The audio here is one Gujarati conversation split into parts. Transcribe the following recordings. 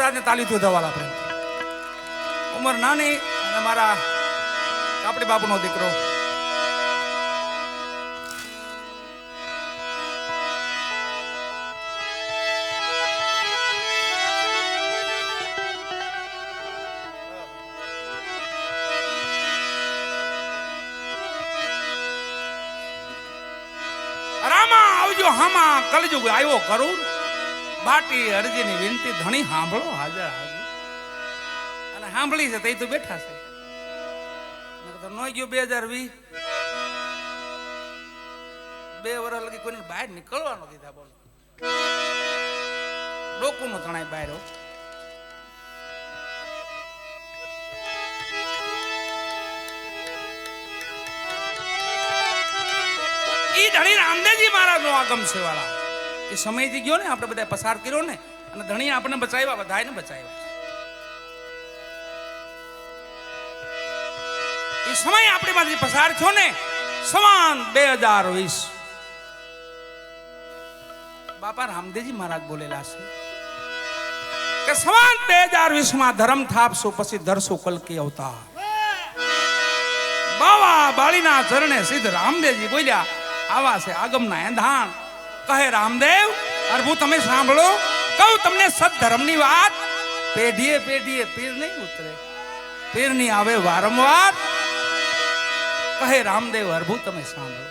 મહારાજને તાલીથી ધવાલા પ્રેમ ઉંમર નાની અને મારા કાપડી બાપુનો દીકરો હામા કલજુગ આવ્યો કરું બાટી અરજીની વિનંતી ધણી સાંભળો હાજર હાજર અને સાંભળી છે તે તો બેઠા છે નો ગયો 2020 2 વર્ષ લગી કોઈને બહાર નીકળવાનો દીધા બોલો ડોકુનું તણાય બહાર ધણી રામદેવજી મહારાજ નો આગમ છે વાળા એ સમયથી ગયો ને આપણે બધા પસાર કર્યો ને અને ધણી આપણે બચાવ્યા બધાને બચાવ્યા એ સમય આપણી માંથી પસાર થયો ને સમાન 2020 બાપા રામદેવજી મહારાજ બોલેલા છે કે સમાન 2020 માં ધર્મ થાપશું પછી ધરશું કલકી અવતાર બાવા બાળીના ચરણે સિદ્ધ રામદેવજી બોલ્યા આવા છે આગમના એંધાણ કહે રામદેવ અરબુ તમે સાંભળો કહું તમને સદધર્મની વાત પેઢીએ પેઢીએ પીર નહીં ઉતરે પીર ની આવે વારંવાર કહે રામદેવ અરબુ તમે સાંભળો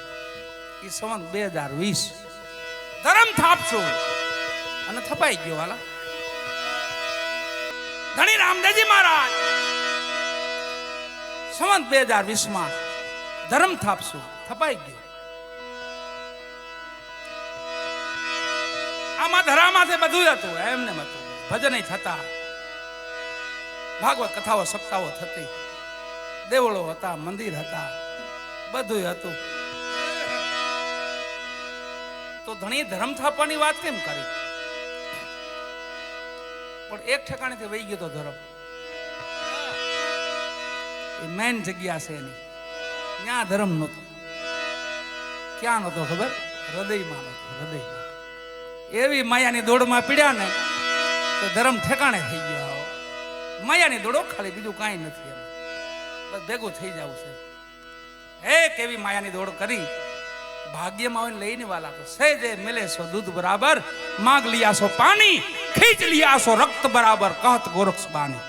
એ સંવત 2020 ધર્મ થાપશો અને થપાઈ ગયો વાલા ધણી રામદેવજી મહારાજ સંવત 2020 માં ધર્મ થાપશો થપાઈ ગયો આમાં ધરામાંથી બધું હતું એમને હતું ભજન થતા ભાગવત કથાઓ સપ્તાહો થતી દેવળો હતા મંદિર હતા બધું હતું તો ધણી ધર્મ થાપવાની વાત કેમ કરી પણ એક ઠેકાણેથી વહી ગયો તો ધર્મ એ મેન જગ્યા છે એની ત્યાં ધર્મ નહોતો ક્યાં નહોતો ખબર હૃદયમાં નહોતો હૃદયમાં એવી માયાની દોડમાં પીડ્યા ને તો ધર્મ ઠેકાણે થઈ ગયો માયાની દોડો ખાલી બીજું કાંઈ નથી એમ બસ ભેગું થઈ જવું છે એક એવી માયાની દોડ કરી ભાગ્યમાં આવીને લઈને વાલા તો સહેજે મિલે સો દૂધ બરાબર માગ લિયા સો પાણી ખીંચ લિયા સો રક્ત બરાબર કહત ગોરક્ષ બાણી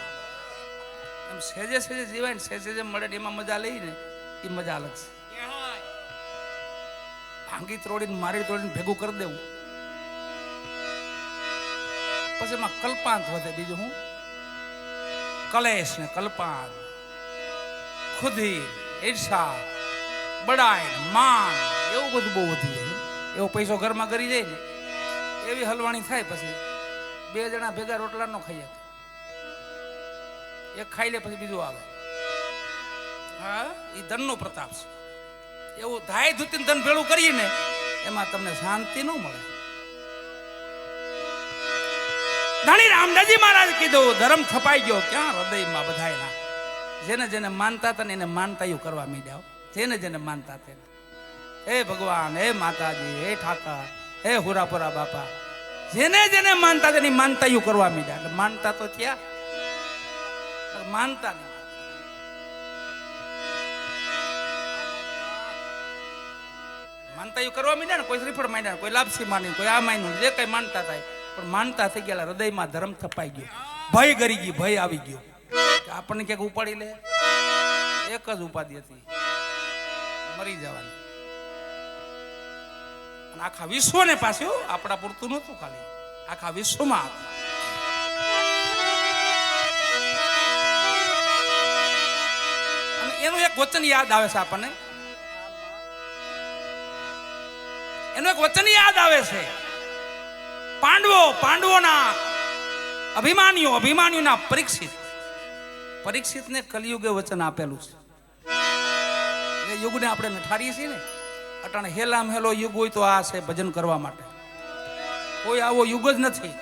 એમ સહેજે સહેજે જીવાય ને સહેજે જેમ મળે એમાં મજા લઈને એ મજા અલગ છે ભાંગી તોડીને મારી તોડીને ભેગું કરી દેવું પછી એમાં કલ્પાંત વધે બીજું હું કલેશ ને કલ્પાંત ખુદી ઈર્ષા બડાઈ માન એવું બધું બહુ વધી જાય એવો પૈસો ઘરમાં કરી જાય ને એવી હલવાણી થાય પછી 2 જણા ભેગા રોટલા નો ખાઈ એક ખાઈ લે પછી બીજું આવે હા એ ધનનો પ્રતાપ છે એવું ધાય ધૂતીને ધન ભેળું કરીએ ને એમાં તમને શાંતિ ન મળે ધણી રામદાસજી મહારાજ કીધું ધર્મ થપાઈ ગયો ક્યાં હૃદયમાં બધાયના જેને જેને માનતા હતા ને એને માનતાયું કરવા માંડ્યા જેને જેને માનતા હતા હે ભગવાન હે માતાજી હે ઠાકર હે હુરાપુરા બાપા જેને જેને માનતા તેની માનતાયું કરવા માંડ્યા એટલે માનતા તો થયા માનતા નહીં માનતાયું કરવા માંડ્યા ને કોઈ શ્રીફળ માંડ્યા કોઈ લાપસી માની કોઈ આ માન્યું જે કઈ માનતા થાય પણ માનતા થઈ ગયા હૃદયમાં ધર્મ થપાઈ ગયો ભય ગરી ગઈ ભય આવી ગયો આપણને ક્યાંક ઉપાડી લે એક જ ઉપાધિ હતી મરી જવાની અને આખા વિશ્વને પાછું આપણા પૂરતું નહોતું ખાલી આખા વિશ્વમાં અને એનું એક વચન યાદ આવે છે આપણને એનું એક વચન યાદ આવે છે પાંડવોના અભિમાનીઓના પરીક્ષિતને કલિયુગે વચન આપેલું છે એ યુગને આપણે નઠારીએ છીએ ને અટાણે હેલામ હેલો યુગ હોય તો આ છે ભજન કરવા માટે કોઈ આવો યુગ જ નથી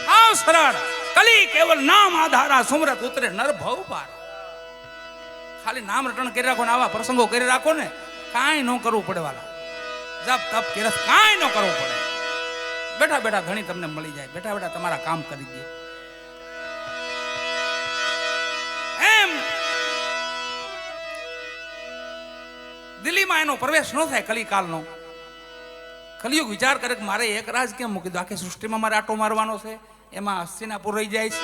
આવ સરળ કલી કેવલ નામ આધારા સુમરત ઉતરે નર ભવ પાર ખાલી નામ રટણ કરી રાખો ને આવા પ્રસંગો કરી રાખો ને કાંઈ ન કરવું પડે વાલા જપ તપ કિરસ કાંઈ ન કરવું પડે બેઠા બેઠા ઘણી તમને મળી જાય બેઠા બેઠા તમારા કામ કરી દે કલિયુગમાં એનો પ્રવેશ ન થાય, કલિકાલનો. કલિયુગ વિચાર કરે કે મારે એક રાજ કેમ મૂકી દો, આખી સૃષ્ટિમાં મારે આટો મારવાનો છે, એમાં હસ્તિનાપુર રહી જાય છે.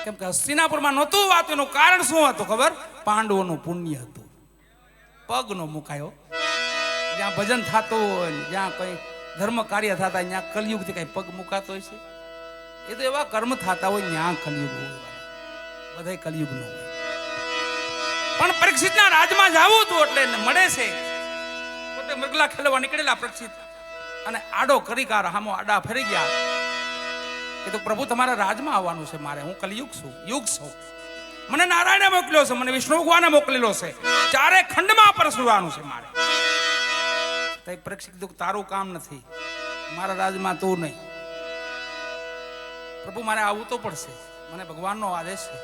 કેમ કે હસ્તિનાપુરમાં નહોતું વાતું, એનું કારણ શું હતું ખબર? પાંડવોનું પુણ્ય હતું. પગ નો મુકાયો. જ્યાં ભજન થતું હોય, જ્યાં કઈ ધર્મ કાર્ય થતા, ત્યાં કલિયુગથી કઈ પગ મુકાતો હોય છે? એ તો એવા કર્મ થતા હોય ત્યાં કલિયુગ હોય, બધા કલિયુગ નો હોય. પણ પરીક્ષિતના રાજમાં જાવું હતું એટલે મળે છે. પોતે મૃગલા ખેલવા નીકળેલા પરીક્ષિત અને આડો કરીકાર હામો આડા ફરી ગયા. એ તો પ્રભુ તમારા રાજમાં આવવાનું છે મારે, હું કલિયુગ છું, યુગ છું. મને નારાયણે મોકલ્યો છે, મને વિષ્ણુ ભગવાને મોકલેલો છે, ચારે ખંડમાં પરસવાનું છે મારે. તો પરીક્ષિત કીધું તારું કામ નથી, મારા રાજમાં તું નહીં. પ્રભુ મારે આવવું તો પડશે, મને ભગવાનનો આદેશ છે,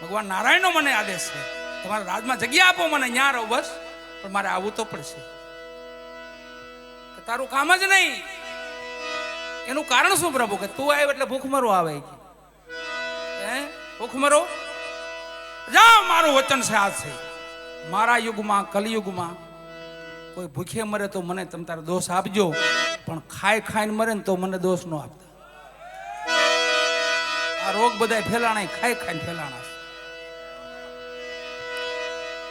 ભગવાન નારાયણનો મને આદેશ છે, તમારા રાજમાં જગ્યા આપો મને, ત્યાં રહો બસ, પણ મારે આવવું તો પડશે. તારું કામ જ નહીં. એનું કારણ શું પ્રભુ? કે તું આવ્યો એટલે ભૂખમરો આવે. ભૂખમરો જાઓ, મારું વચન છે આજ છે, મારા યુગમાં કલિયુગમાં કોઈ ભૂખે મરે તો મને તમ તારે દોષ આપજો, પણ ખાઈ ખાઈને મરે ને તો મને દોષ ન આપતા. આ રોગ બધા ફેલાણા, ખાઈ ખાઈને ફેલાણા.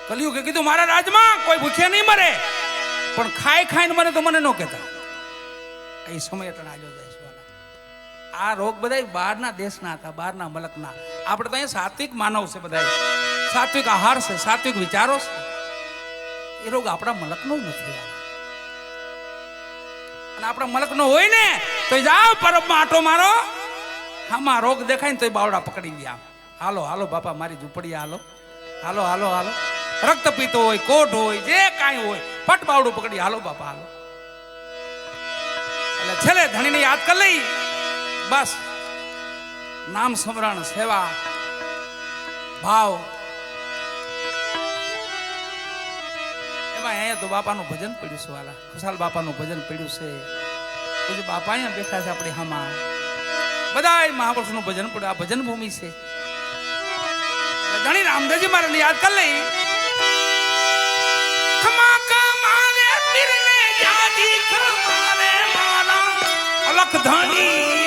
કલિયુગે કીધું મારા રાજમાં કોઈ ભૂખે નહીં મરે, પણ ખાઈ ખાઈને મરે તો મને ન કહેતા. એ સમય ટણાજો જાય. આ રોગ બધા બહારના દેશના હતા, બહારના મલકના. આપણે તો અહીંયા સાત્વિક માનવ છે, બધા સાત્વિક આહાર છે, સાત્વિક વિચારો છે. એ રોગ આપણા મલકનો જ નથી. અને આપણા મલકનો હોય ને તો જાઓ પરબમાં આટો મારો, આમાં રોગ દેખાય ને તો બાવડા પકડી ગયા. હાલો હાલો બાપા મારી ઝૂંપડી, હાલો હાલો હાલો હાલો. રક્તપિત્ત હોય, કોઢ હોય, જે કાંઈ હોય, ફટ બાવડું પકડી હાલો બાપા હાલો. એટલે છેલ્લે ધણીને યાદ કરી લઈ, બસ નામ સ્મરણ, સેવા ભાવ. એમાં અહીંયા તો બાપાનું ભજન પડ્યું છે, વાલા ખુશાલ બાપાનું ભજન પડ્યું છે. પછી બાપા અહીંયા બેઠા છે આપણી હામાં, બધા મહાપુરુષનું ભજન પડ્યું. આ ભજન ભૂમિ છે. ધણી રામદેવજી મારે યાદ કરી લઈ. ખમા કમારે પીરને જાજી ખમારે મારા અલખ ધણી